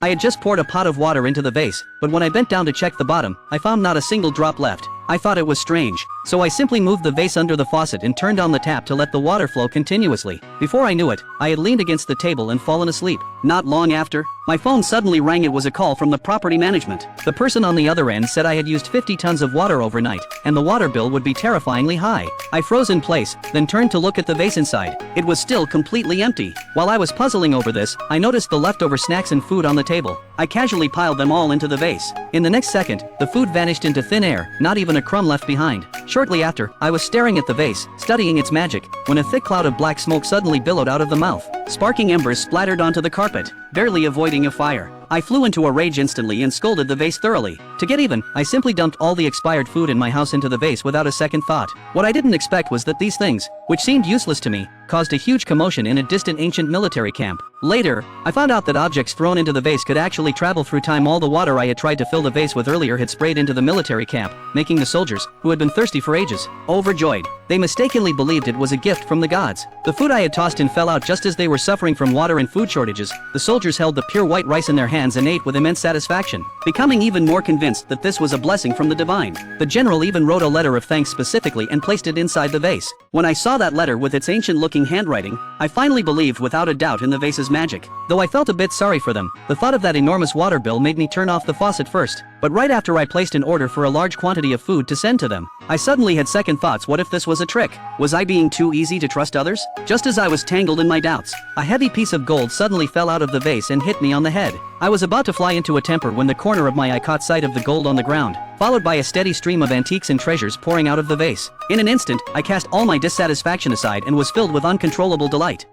I had just poured a pot of water into the vase, but when I bent down to check the bottom, I found not a single drop left. I thought it was strange, so I simply moved the vase under the faucet and turned on the tap to let the water flow continuously. Before I knew it, I had leaned against the table and fallen asleep. Not long after, my phone suddenly rang. It was a call from the property management. The person on the other end said I had used 50 tons of water overnight, and the water bill would be terrifyingly high. I froze in place, then turned to look at the vase inside. It was still completely empty. While I was puzzling over this, I noticed the leftover snacks and food on the table. I casually piled them all into the vase. In the next second, the food vanished into thin air, not even a crumb left behind. Shortly after, I was staring at the vase, studying its magic, when a thick cloud of black smoke suddenly billowed out of the mouth. Sparking embers splattered onto the carpet, barely avoiding a fire. I flew into a rage instantly and scolded the vase thoroughly. To get even, I simply dumped all the expired food in my house into the vase without a second thought. What I didn't expect was that these things, which seemed useless to me, caused a huge commotion in a distant ancient military camp. Later, I found out that objects thrown into the vase could actually travel through time. All the water I had tried to fill the vase with earlier had sprayed into the military camp, making the soldiers, who had been thirsty for ages, overjoyed. They mistakenly believed it was a gift from the gods. The food I had tossed in fell out just as they were suffering from water and food shortages. The soldiers held the pure white rice in their hands and ate with immense satisfaction, becoming even more convinced that this was a blessing from the divine. The general even wrote a letter of thanks specifically and placed it inside the vase. When I saw that letter with its ancient-looking handwriting, I finally believed without a doubt in the vase's magic. Though I felt a bit sorry for them, the thought of that enormous water bill made me turn off the faucet first. But right after I placed an order for a large quantity of food to send to them, I suddenly had second thoughts. What if this was a trick? Was I being too easy to trust others? Just as I was tangled in my doubts, a heavy piece of gold suddenly fell out of the vase and hit me on the head. I was about to fly into a temper when the corner of my eye caught sight of the gold on the ground, followed by a steady stream of antiques and treasures pouring out of the vase. In an instant, I cast all my dissatisfaction aside and was filled with uncontrollable delight.